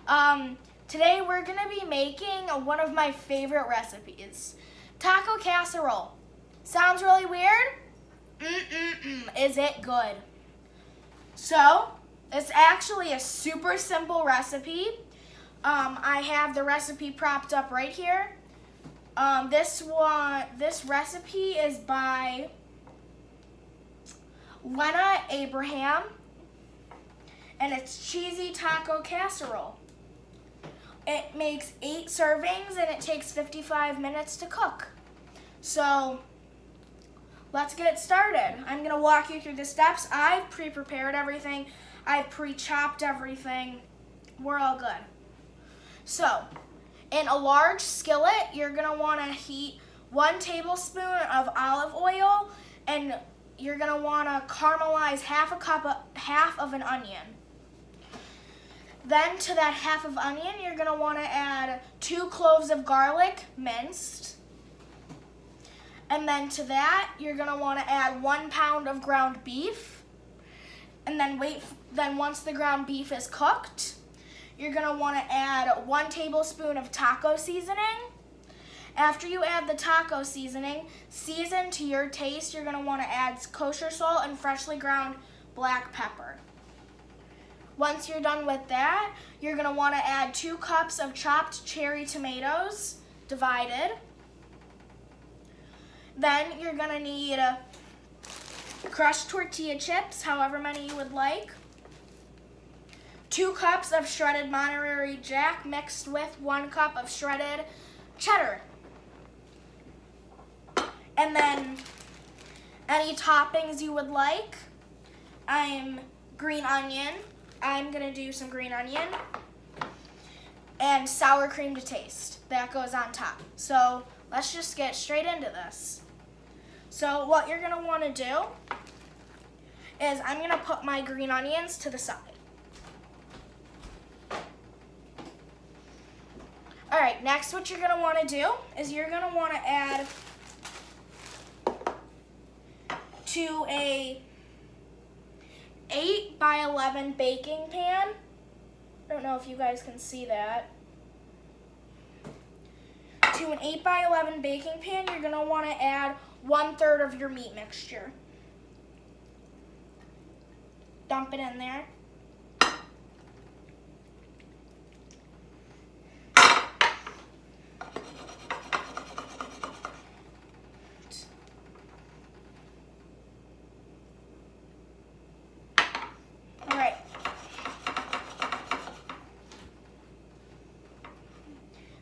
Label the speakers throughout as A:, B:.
A: Today we're gonna be making one of my favorite recipes, taco casserole. Sounds really weird? Is it good? So, it's actually a super simple recipe. I have the recipe propped up right here. This recipe is by Lena Abraham, and it's cheesy taco casserole. It makes 8 servings and it takes 55 minutes to cook. So let's get started. I'm going to walk you through the steps. I've pre-prepared everything. I've pre-chopped everything. We're all good. So in a large skillet, you're going to want to heat 1 tablespoon of olive oil, and you're going to want to caramelize half of an onion. Then to that half of onion, you're going to want to add 2 cloves of garlic minced. And then to that, you're going to want to add 1 pound of ground beef. And then once the ground beef is cooked, you're going to want to add 1 tablespoon of taco seasoning. After you add the taco seasoning, season to your taste. You're going to want to add kosher salt and freshly ground black pepper. Once you're done with that, you're going to want to add 2 cups of chopped cherry tomatoes, divided. Then you're going to need crushed tortilla chips, however many you would like. 2 cups of shredded Monterey Jack mixed with 1 cup of shredded cheddar. And then any toppings you would like. Green onion. I'm going to do some green onion and sour cream to taste. That goes on top. So let's just get straight into this. So what you're going to want to do is I'm going to put my green onions to the side. All right, next what you're going to want to do is you're going to want to add to a 8 by 11 baking pan. I don't know if you guys can see that. To an 8 by 11 baking pan, you're going to want to add 1/3 of your meat mixture. Dump it in there.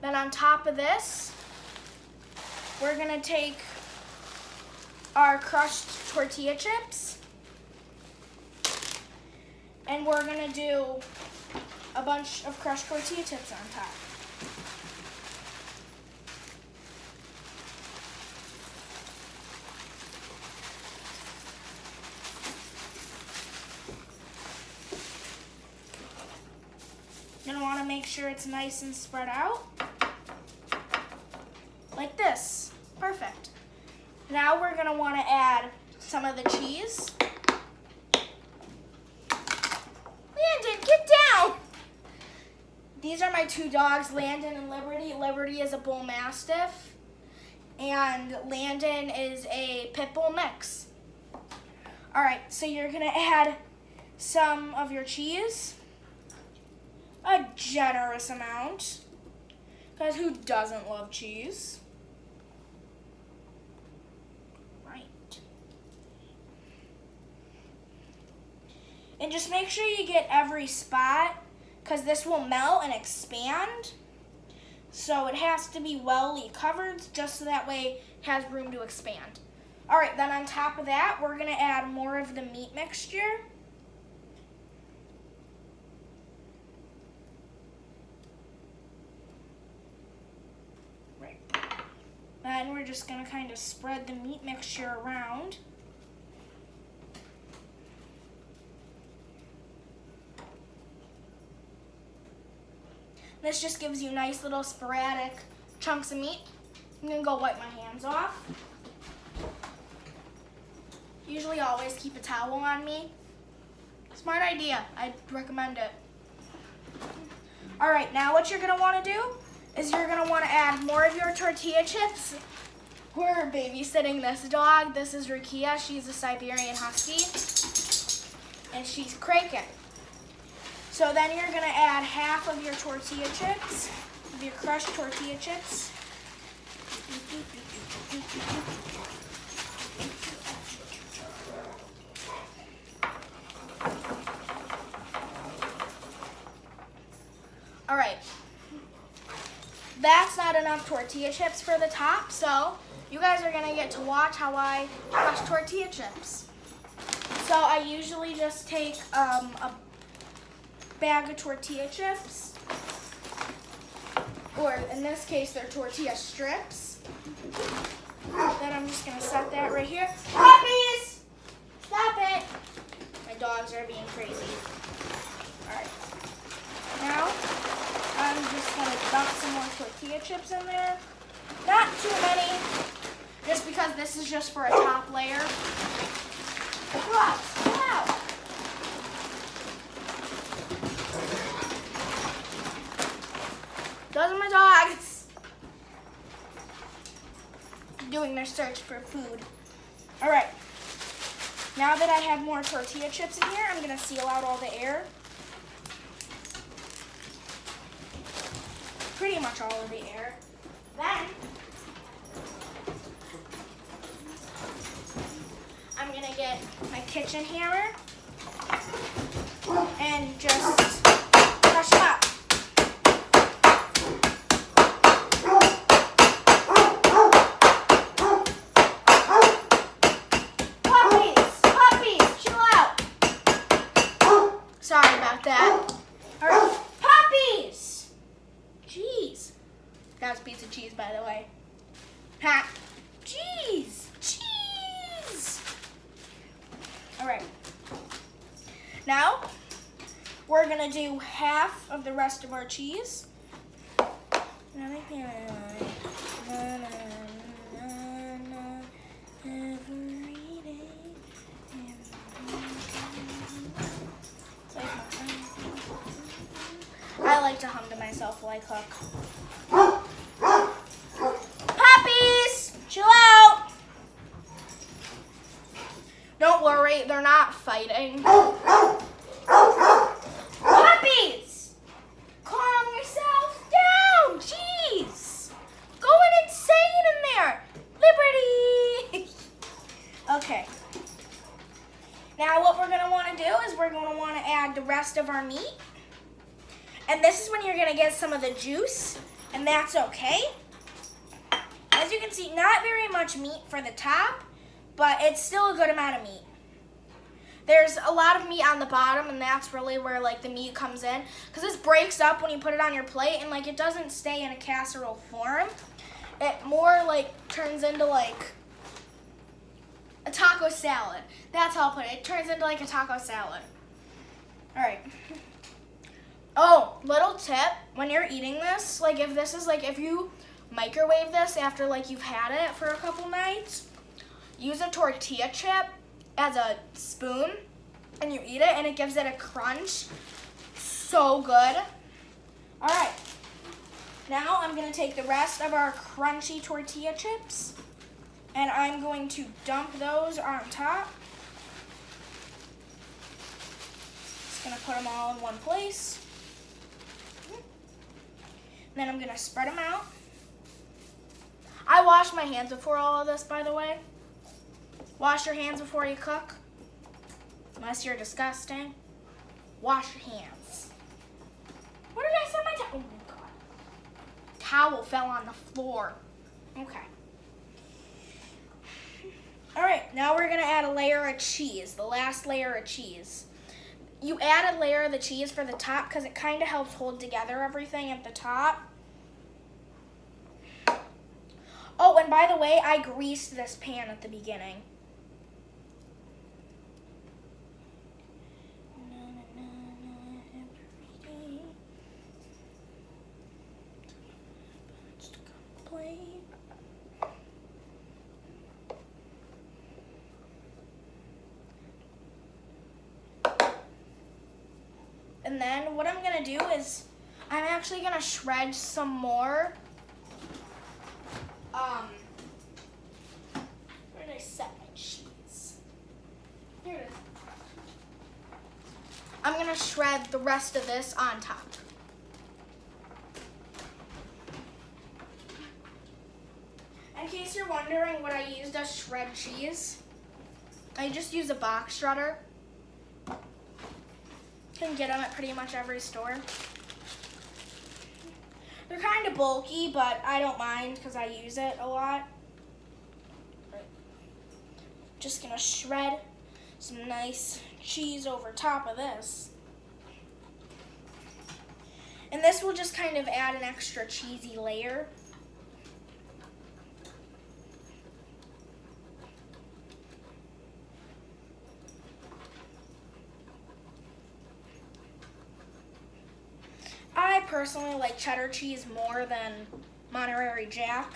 A: Then on top of this, we're going to take our crushed tortilla chips, and we're going to do a bunch of crushed tortilla chips on top. You're going to want to make sure it's nice and spread out. Like this. Perfect. Now we're going to want to add some of the cheese. Landon, get down! These are my 2 dogs, Landon and Liberty. Liberty is a bull mastiff, and Landon is a pit bull mix. All right, so you're going to add some of your cheese. A generous amount, because who doesn't love cheese? Right. And just make sure you get every spot, because this will melt and expand. So it has to be well covered, just so that way it has room to expand. All right, then on top of that, we're going to add more of the meat mixture. Then we're just going to kind of spread the meat mixture around. This just gives you nice little sporadic chunks of meat. I'm going to go wipe my hands off. Usually always keep a towel on me. Smart idea. I'd recommend it. All right, now what you're gonna wanna do is you're gonna wanna add more of your tortilla chips. We're babysitting this dog. This is Rakia. She's a Siberian Husky, and she's cranking. So then you're gonna add half of your tortilla chips, of your crushed tortilla chips. All right, that's not enough tortilla chips for the top, so you guys are gonna get to watch how I crush tortilla chips. So I usually just take a bag of tortilla chips, or in this case, they're tortilla strips. Then I'm just gonna set that right here. Puppies! Stop it! My dogs are being crazy. All right, now I'm just gonna dump some more tortilla chips in there. Not too many, just because this is just for a top layer. Wow. Those are my dogs doing their search for food. All right, now that I have more tortilla chips in here, I'm gonna seal out all the air. Pretty much all of the air. Then I'm gonna get my kitchen hammer and just crush them up. Puppies, chill out. Sorry about that. All right, puppies. Jeez. That was pizza cheese, by the way. Ha. Cheese. All right. Now, we're going to do half of the rest of our cheese. I like to hum to myself while I cook. Puppies, chill out. Don't worry, they're not fighting. Puppies, calm yourself down. Jeez, going insane in there. Liberty. Okay. Now what we're gonna wanna do is we're gonna wanna add the rest of our meat. And this is when you're gonna get some of the juice, and that's okay. As you can see, not very much meat for the top, but it's still a good amount of meat. There's a lot of meat on the bottom, and that's really where like the meat comes in, because this breaks up when you put it on your plate, and like it doesn't stay in a casserole form. It more like turns into like a taco salad. That's how I'll put it. It turns into like a taco salad. All right. Oh, little tip, when you're eating this, like if you microwave this after like you've had it for a couple nights, use a tortilla chip as a spoon and you eat it and it gives it a crunch. So good. All right, now I'm gonna take the rest of our crunchy tortilla chips and I'm going to dump those on top. Just gonna put them all in one place. Then I'm gonna spread them out. I wash my hands before all of this, by the way. Wash your hands before you cook. Unless you're disgusting. Wash your hands. Where did I set my towel? Oh my God. Towel fell on the floor. Okay. All right, now we're gonna add a layer of cheese, the last layer of cheese. You add a layer of the cheese for the top because it kind of helps hold together everything at the top. Oh, and by the way, I greased this pan at the beginning. And then what I'm gonna do is I'm actually gonna shred some more. Where did I set my cheese? Here it is. I'm gonna shred the rest of this on top. In case you're wondering what I used as shred cheese, I just use a box shredder. You can get them at pretty much every store. They're kind of bulky, but I don't mind because I use it a lot. Just gonna shred some nice cheese over top of this. And this will just kind of add an extra cheesy layer. I personally like cheddar cheese more than Monterey Jack.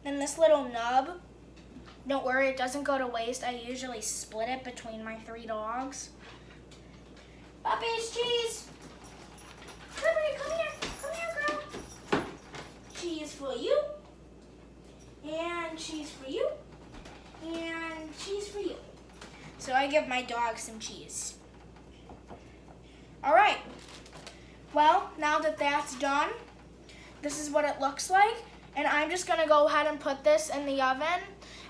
A: And this little nub, don't worry, it doesn't go to waste. I usually split it between my 3 dogs. Puppies, cheese. Come here, girl. Cheese for you. And cheese for you. And cheese for you. So I give my dog some cheese. All right. Well, now that that's done, this is what it looks like. And I'm just gonna go ahead and put this in the oven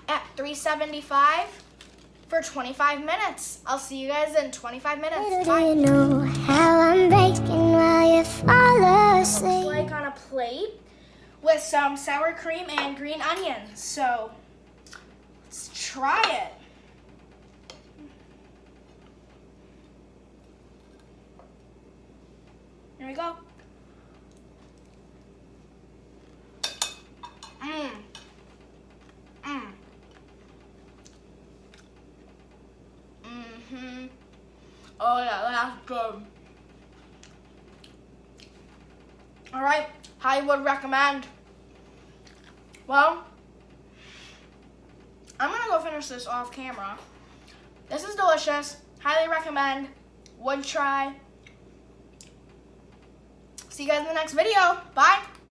A: at 375 for 25 minutes. I'll see you guys in 25 minutes. Bye.
B: Do you know how I'm baking while you fall asleep?
A: Looks like on a plate with some sour cream and green onions. So let's try it. Here we go. Oh yeah, that's good. All right, I would recommend. Well, I'm gonna go finish this off camera. This is delicious. Highly recommend. Would try. See you guys in the next video. Bye.